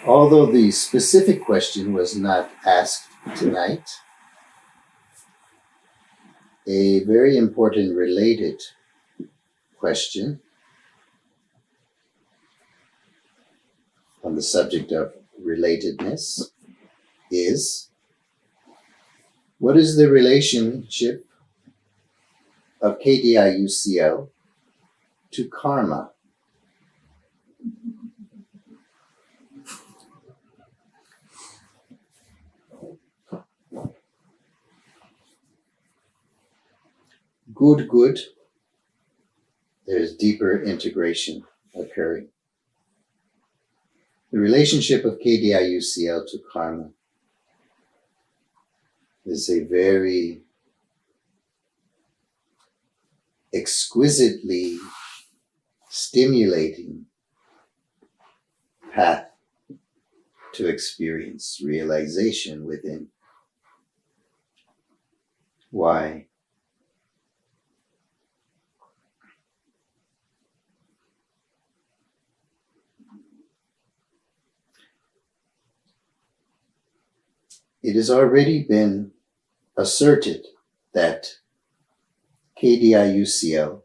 Although the specific question was not asked tonight, a very important related question on the subject of relatedness is, what is the relationship of KDIUCL to karma? Good, there's deeper integration occurring. The relationship of KDIUCL to karma is a very exquisitely stimulating path to experience realization within. Why? It has already been asserted that KDIUCL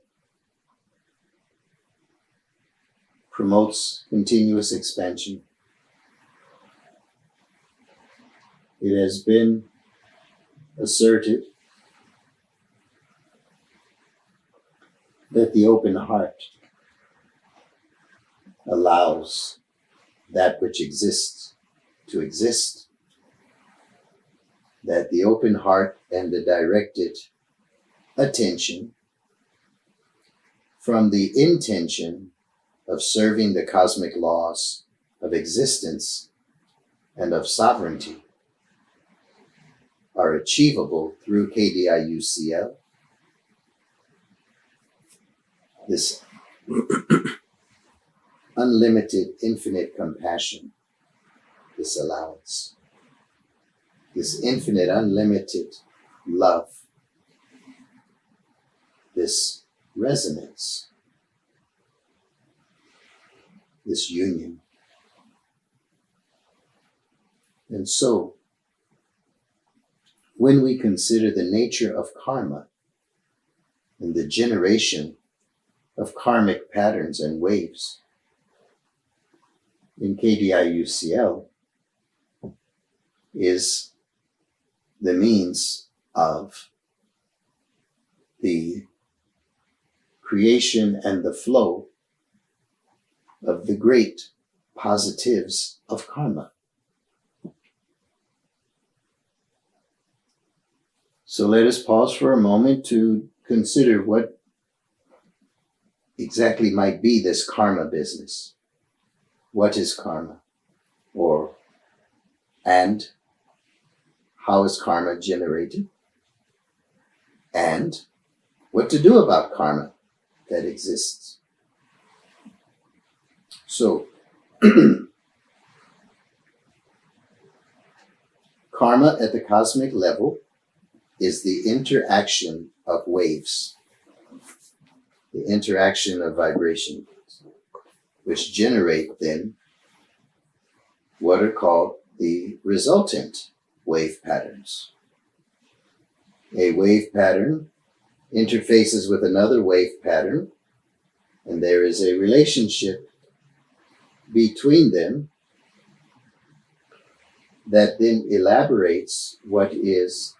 promotes continuous expansion. It has been asserted that the open heart allows that which exists to exist, that the open heart and the directed attention from the intention of serving the cosmic laws of existence and of sovereignty are achievable through KDIUCL. This unlimited, infinite compassion, this allowance, this infinite, unlimited love, this resonance, this union. And so, when we consider the nature of karma and the generation of karmic patterns and waves in KDIUCL is the means of the creation and the flow of the great positives of karma. So let us pause for a moment to consider what exactly might be this karma business. What is karma? And how is karma generated? And what to do about karma that exists. So, karma at the cosmic level is the interaction of waves, the interaction of vibrations, which generate then what are called the resultant wave patterns. A wave pattern interfaces with another wave pattern, and there is a relationship between them that then elaborates what is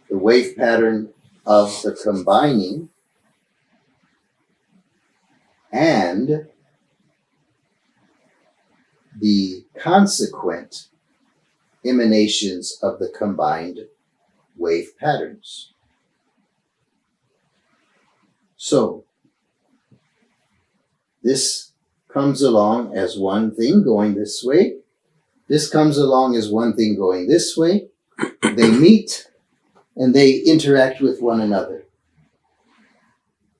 the wave pattern of the combining and the consequent emanations of the combined wave patterns. So, this comes along as one thing going this way. This comes along as one thing going this way. They meet and they interact with one another.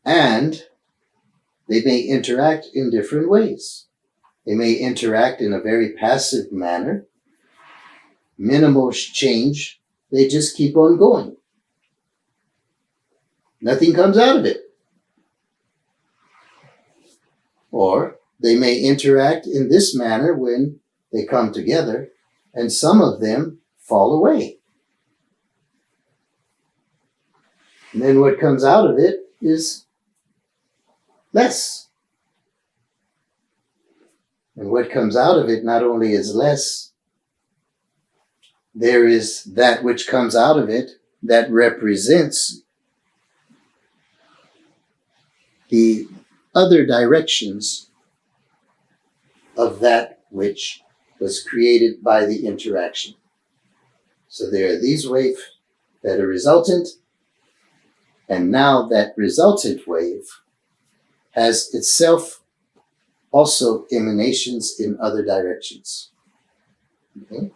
And they may interact in different ways. They may interact in a very passive manner, minimal change. They just keep on going. Nothing comes out of it. Or they may interact in this manner when they come together, and some of them fall away. And then what comes out of it is less. And what comes out of it not only is less, there is that which comes out of it that represents the other directions of that which was created by the interaction. So there are these waves that are resultant, and now that resultant wave has itself also emanations in other directions. Okay?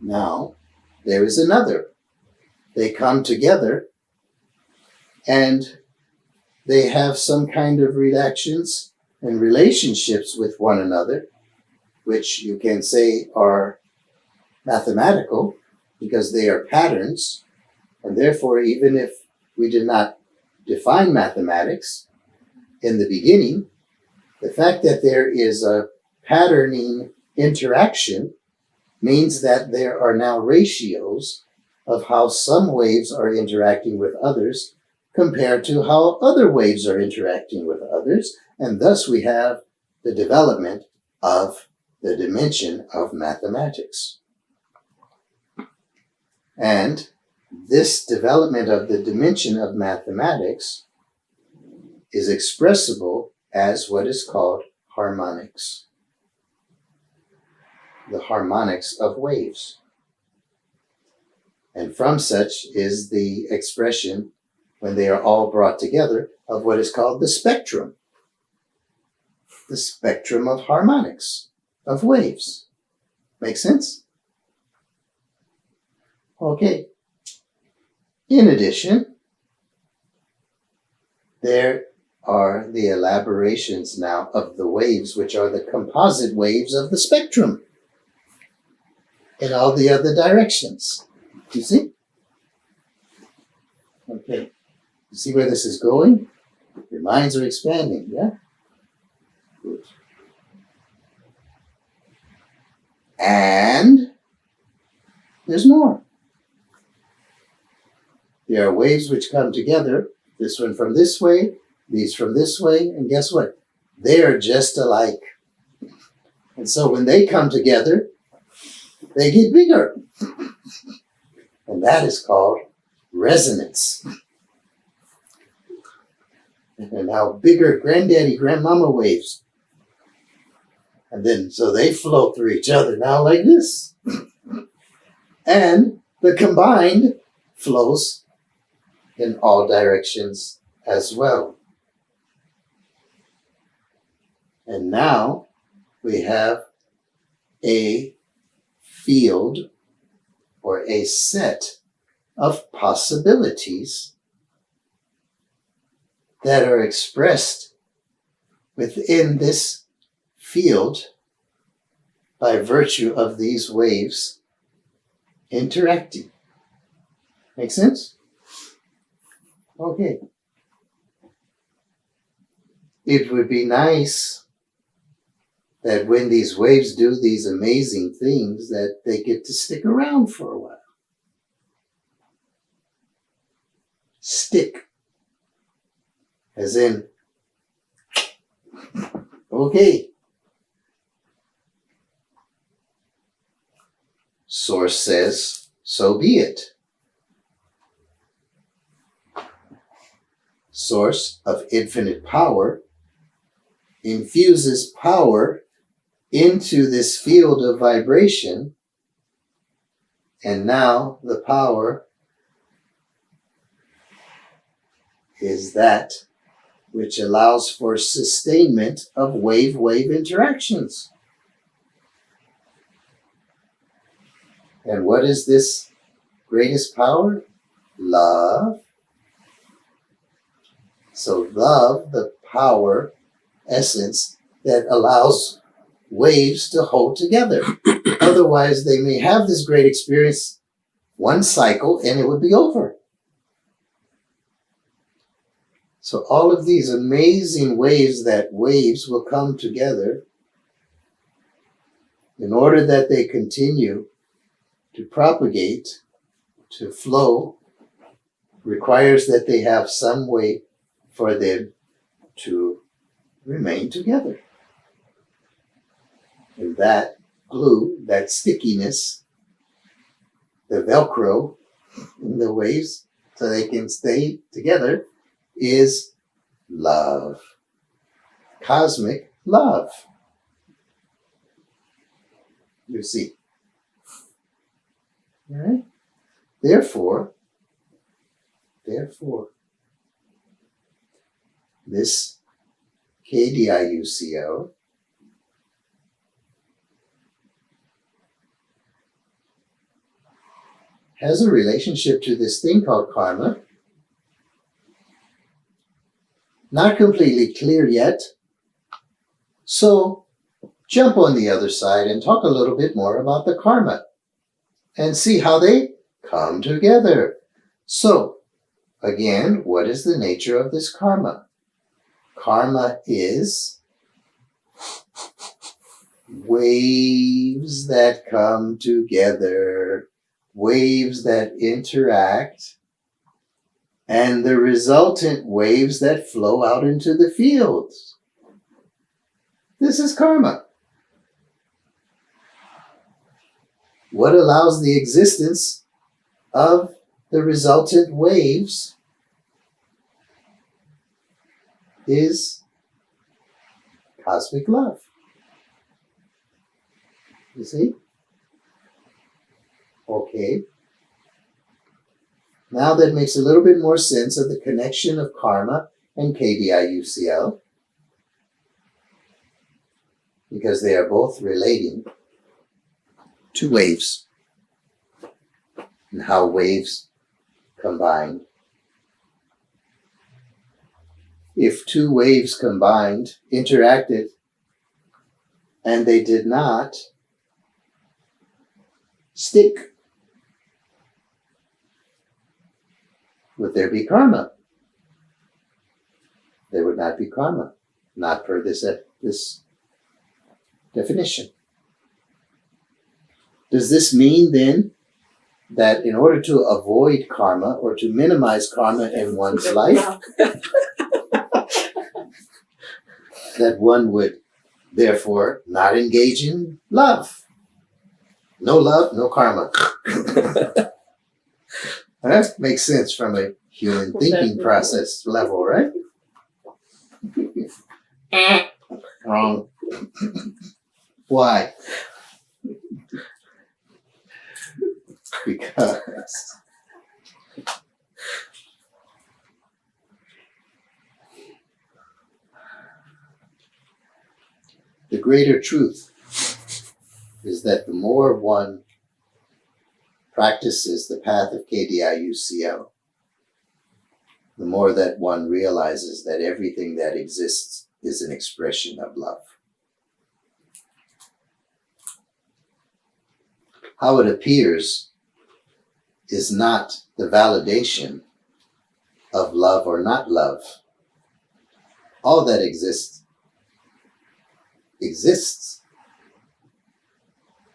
Now, there is another. They come together and they have some kind of reactions and relationships with one another, which you can say are mathematical because they are patterns. And therefore, even if we did not define mathematics in the beginning, the fact that there is a patterning interaction means that there are now ratios of how some waves are interacting with others compared to how other waves are interacting with others. And thus we have the development of the dimension of mathematics. And this development of the dimension of mathematics is expressible as what is called harmonics. The harmonics of waves. And from such is the expression, when they are all brought together, of what is called the spectrum. The spectrum of harmonics, of waves. Make sense? Okay. In addition, there are the elaborations now of the waves, which are the composite waves of the spectrum in all the other directions. You see? Okay. You see where this is going? Your minds are expanding, yeah? Good. And there's more. There are waves which come together, this one from this way, these from this way, and guess what? They are just alike. And so when they come together, they get bigger. And that is called resonance. And now bigger granddaddy, grandmama waves. And then so they flow through each other now like this. And the combined flows in all directions as well. And now we have a field or a set of possibilities that are expressed within this field by virtue of these waves interacting. Make sense? Okay. It would be nice that when these waves do these amazing things, that they get to stick around for a while. Stick. As in, okay. Source says, so be it. Source of infinite power infuses power into this field of vibration, and now the power is that which allows for sustainment of wave-wave interactions. And what is this greatest power? Love. So love, the power, essence, that allows waves to hold together. Otherwise, they may have this great experience, one cycle, and it would be over. So all of these amazing ways that waves will come together, in order that they continue to propagate, to flow, requires that they have some way for them to remain together. And that glue, that stickiness, the Velcro in the waves so they can stay together, is love. Cosmic love. You see. All right? Therefore, this KDIUCL has a relationship to this thing called karma. Not completely clear yet. So jump on the other side and talk a little bit more about the karma and see how they come together. So, again, what is the nature of this karma? Karma is waves that come together, waves that interact, and the resultant waves that flow out into the fields. This is karma. What allows the existence of the resultant waves is cosmic love. You see? Okay. Now that makes a little bit more sense of the connection of karma and KDIUCL, because they are both relating to waves and how waves combine. If two waves combined, interacted, and they did not stick, would there be karma? There would not be karma, not per this definition. Does this mean then that in order to avoid karma or to minimize karma in one's life, that one would therefore not engage in love? No love, no karma. That makes sense from a human thinking process level, right? Wrong. Why? Because the greater truth is that the more one practices the path of KDIUCL, the more that one realizes that everything that exists is an expression of love. How it appears is not the validation of love or not love. All that exists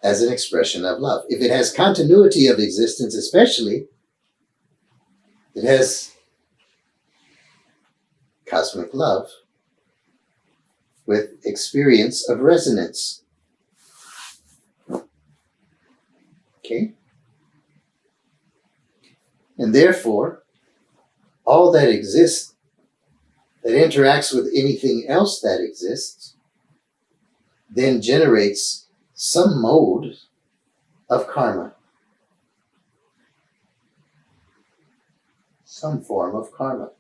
as an expression of love. If it has continuity of existence especially, it has cosmic love with experience of resonance. Okay? And therefore, all that exists, that interacts with anything else that exists, then generates some mode of karma. Some form of karma.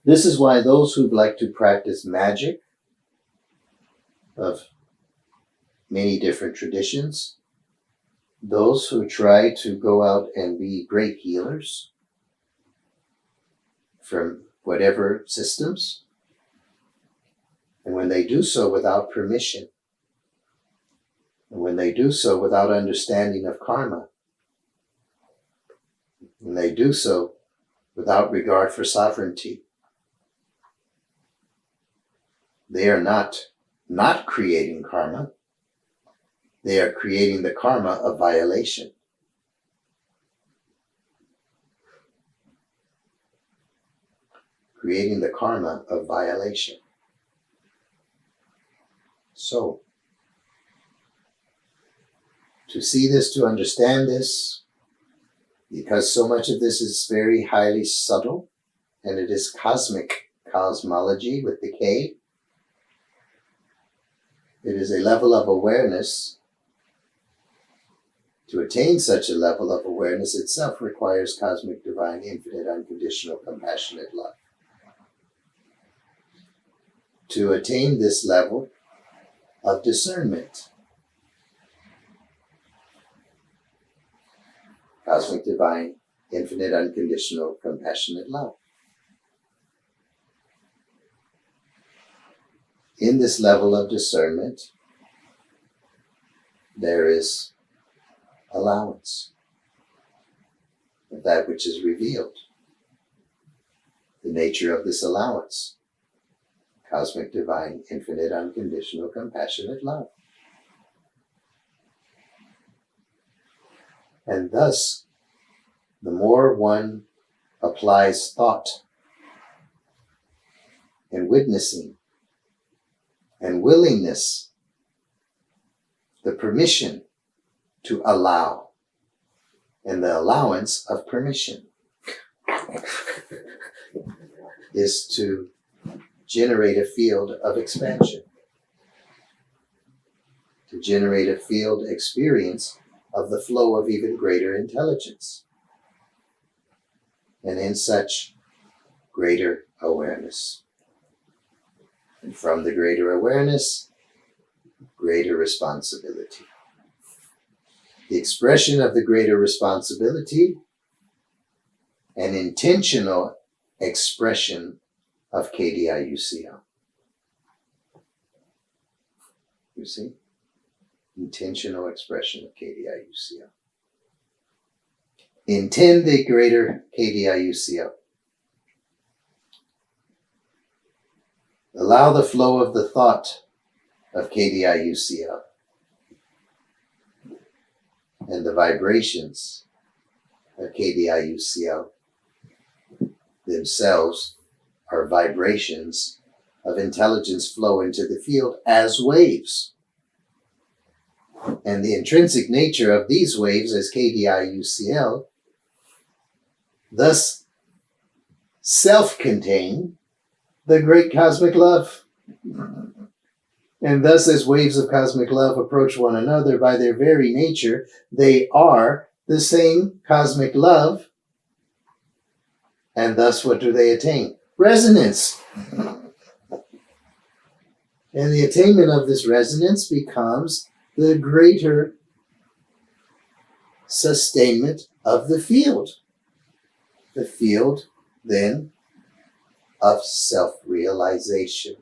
This is why those who'd like to practice magic of many different traditions, those who try to go out and be great healers from whatever systems, and when they do so without permission, and when they do so without understanding of karma, when they do so without regard for sovereignty. They are not creating karma. They are creating the karma of violation. Creating the karma of violation. So, to see this, to understand this, because so much of this is very highly subtle, and it is cosmic cosmology with the K. It is a level of awareness. To attain such a level of awareness itself requires cosmic, divine, infinite, unconditional, compassionate love. To attain this level of discernment, cosmic, divine, infinite, unconditional, compassionate love. In this level of discernment, there is allowance of that which is revealed. The nature of this allowance, cosmic, divine, infinite, unconditional, compassionate love. And thus, the more one applies thought and witnessing and willingness, the permission to allow, and the allowance of permission is to generate a field of expansion, to generate a field experience of the flow of even greater intelligence, and in such greater awareness. And from the greater awareness, greater responsibility. The expression of the greater responsibility, an intentional expression of KDIUCL. You see? Intentional expression of KDIUCL. Intend the greater KDIUCL. Allow the flow of the thought of KDIUCL and the vibrations of KDIUCL themselves are vibrations of intelligence flow into the field as waves. And the intrinsic nature of these waves as KDIUCL thus self-contain the great cosmic love. And thus, as waves of cosmic love approach one another, by their very nature, they are the same cosmic love. And thus, what do they attain? Resonance. And the attainment of this resonance becomes the greater sustainment of the field. The field, then, of self-realization,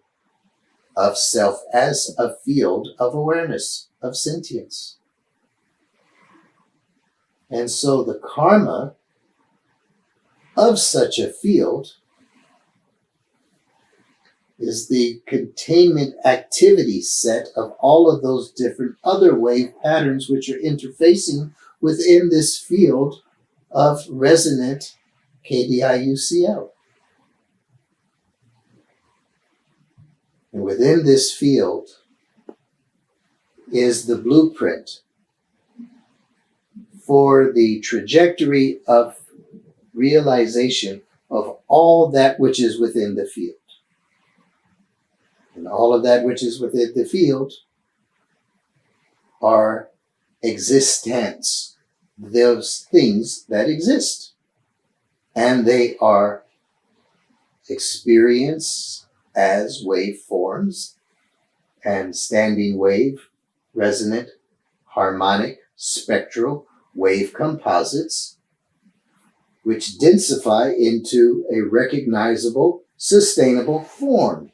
of self as a field of awareness, of sentience. And so the karma of such a field is the containment activity set of all of those different other wave patterns which are interfacing within this field of resonant KDIUCL. And within this field is the blueprint for the trajectory of realization of all that which is within the field. And all of that which is within the field are existence, those things that exist. And they are experience as waveforms and standing wave, resonant, harmonic, spectral wave composites, which densify into a recognizable, sustainable form.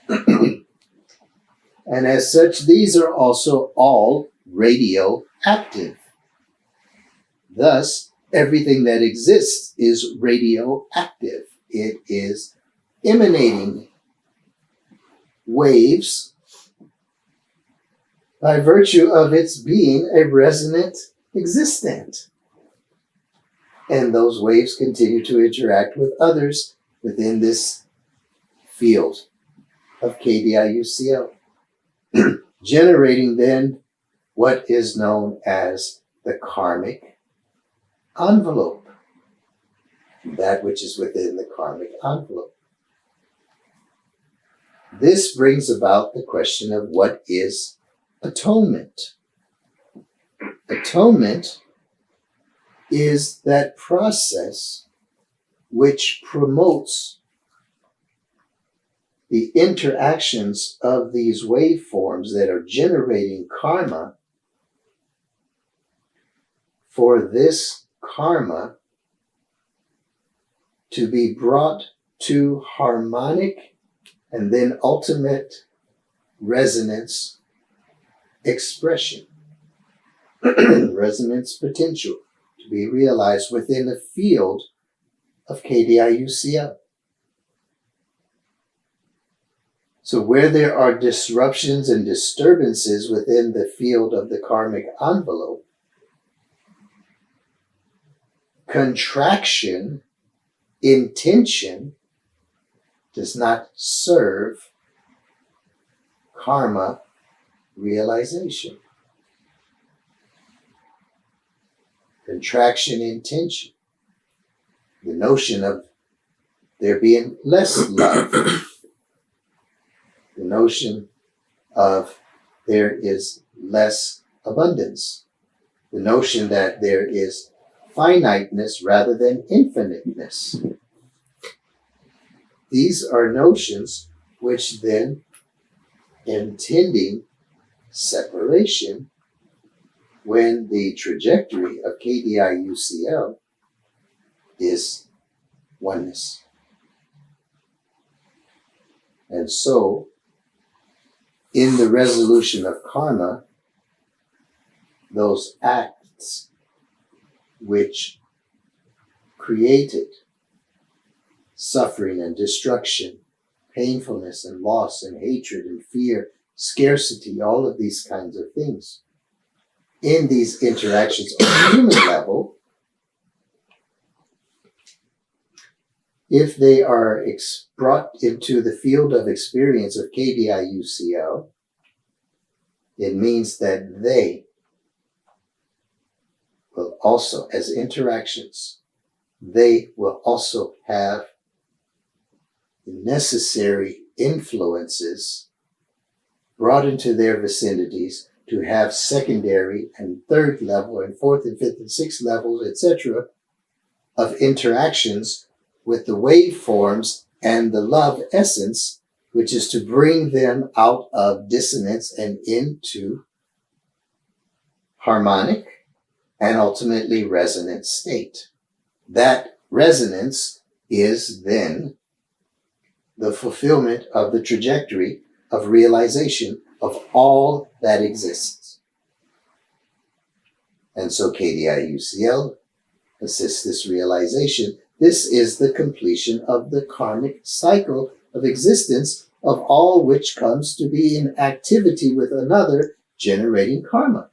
And as such, these are also all radioactive. Thus, Everything that exists is radioactive. It is emanating waves by virtue of its being a resonant existent. And those waves continue to interact with others within this field of KDIUCL, generating then what is known as the karmic envelope, that which is within the karmic envelope. This brings about the question of what is atonement. Atonement is that process which promotes the interactions of these waveforms that are generating karma, for this karma to be brought to harmonic and then ultimate resonance expression, resonance potential to be realized within the field of KDIUCL. So where there are disruptions and disturbances within the field of the karmic envelope, contraction, intention does not serve karma realization. Contraction, intention, the notion of there being less love, the notion of there is less abundance, the notion that there is finiteness rather than infiniteness. These are notions which then intending separation when the trajectory of KDIUCL is oneness. And so, in the resolution of karma, those acts which created suffering and destruction, painfulness and loss and hatred and fear, scarcity, all of these kinds of things, in these interactions on a human level, if they are brought into the field of experience of KDIUCL, it means that they will also, as interactions, they will also have the necessary influences brought into their vicinities to have secondary and third level and fourth and fifth and sixth levels, etc., of interactions with the waveforms and the love essence, which is to bring them out of dissonance and into harmonic and ultimately resonant state. That resonance is then the fulfillment of the trajectory of realization of all that exists. And so KDIUCL assists this realization. This is the completion of the karmic cycle of existence of all which comes to be in activity with another, generating karma.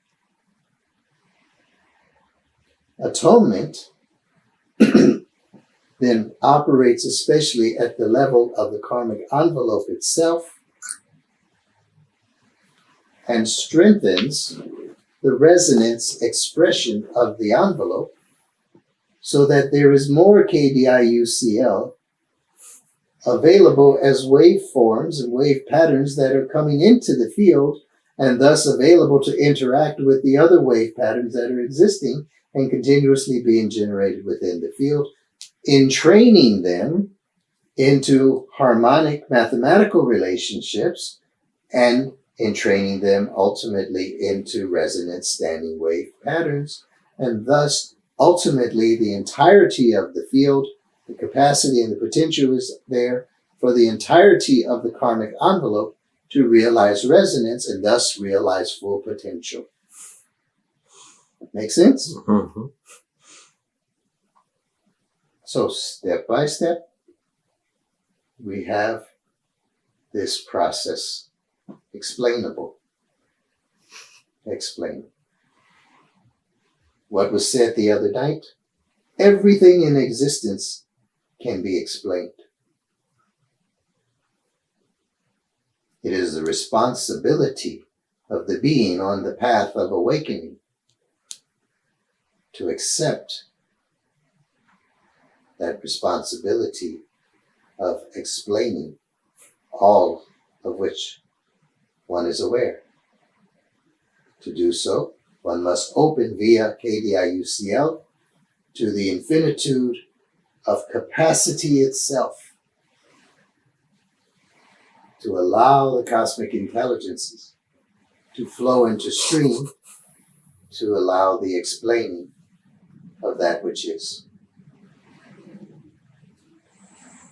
Atonement then operates especially at the level of the karmic envelope itself and strengthens the resonance expression of the envelope so that there is more KDIUCL available as waveforms and wave patterns that are coming into the field and thus available to interact with the other wave patterns that are existing and continuously being generated within the field, entraining them into harmonic mathematical relationships and entraining them ultimately into resonant standing wave patterns, and thus ultimately the entirety of the field, the capacity and the potential is there for the entirety of the karmic envelope to realize resonance and thus realize full potential. Make sense? Mm-hmm. So step by step, we have this process explainable. Explain. What was said the other night? Everything in existence can be explained. It is the responsibility of the being on the path of awakening to accept that responsibility of explaining all of which one is aware. To do so, one must open via KDIUCL to the infinitude of capacity itself, to allow the cosmic intelligences to flow into stream, to allow the explaining of that which is.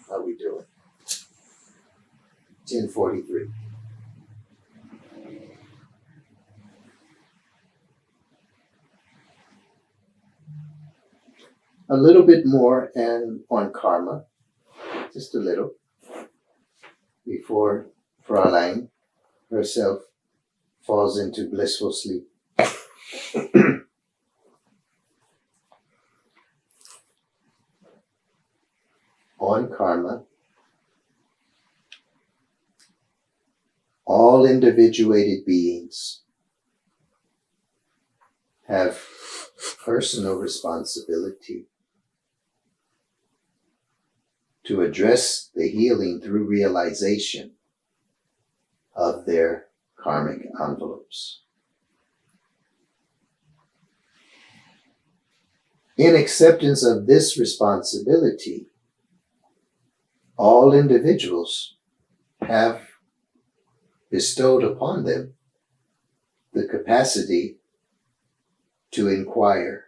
How we doing? 10:43. A little bit more and on karma, just a little, before Fraulein herself falls into blissful sleep. On karma, all individuated beings have personal responsibility to address the healing through realization of their karmic envelopes. In acceptance of this responsibility, all individuals have bestowed upon them the capacity to inquire,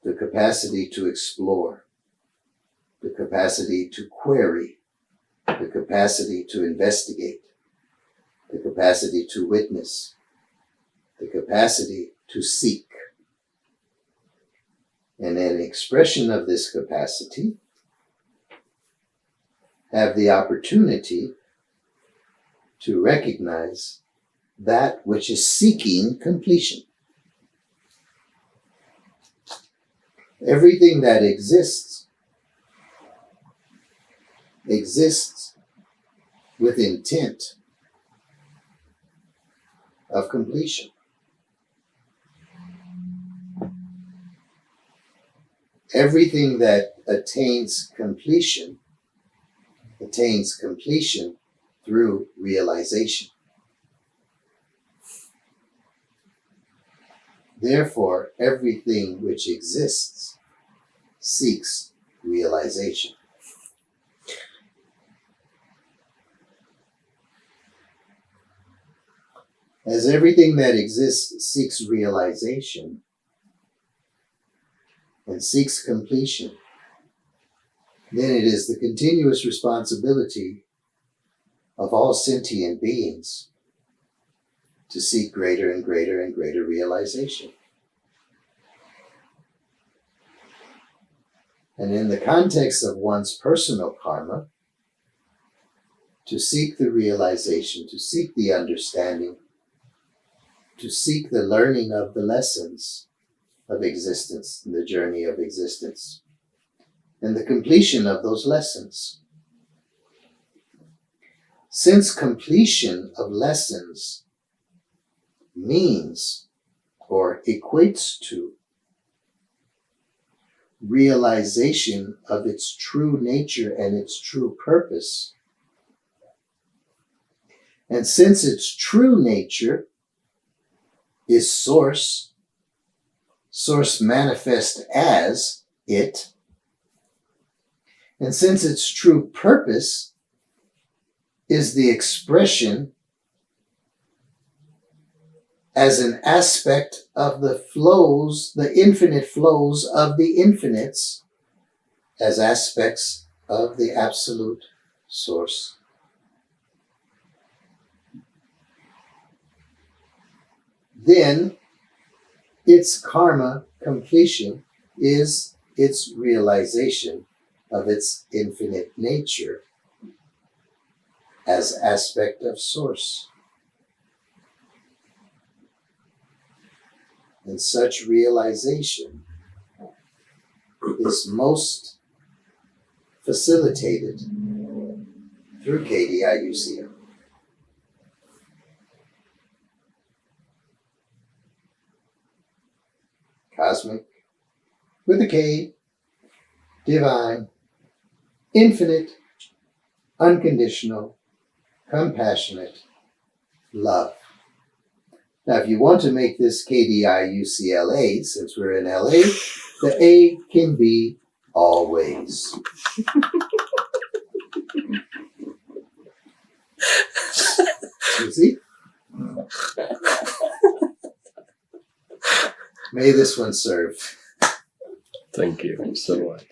the capacity to explore, the capacity to query, the capacity to investigate, the capacity to witness, the capacity to seek. And an expression of this capacity have the opportunity to recognize that which is seeking completion. Everything that exists with intent of completion. Everything that attains completion through realization. Therefore, everything which exists seeks realization. As everything that exists seeks realization and seeks completion, then it is the continuous responsibility of all sentient beings to seek greater and greater and greater realization. And in the context of one's personal karma, to seek the realization, to seek the understanding, to seek the learning of the lessons of existence, the journey of existence, and the completion of those lessons. Since completion of lessons means or equates to realization of its true nature and its true purpose, and since its true nature is source manifest as it, and since its true purpose is the expression as an aspect of the flows, the infinite flows of the infinites, as aspects of the absolute source. Then its karma completion is its realization of its infinite nature as aspect of source. And such realization is most facilitated through KDIUCL. Cosmic, with a K, divine, infinite, unconditional, compassionate love. Now, if you want to make this KDIUCLA, since we're in LA, the A can be always. You see? May this one serve. Thank you so much.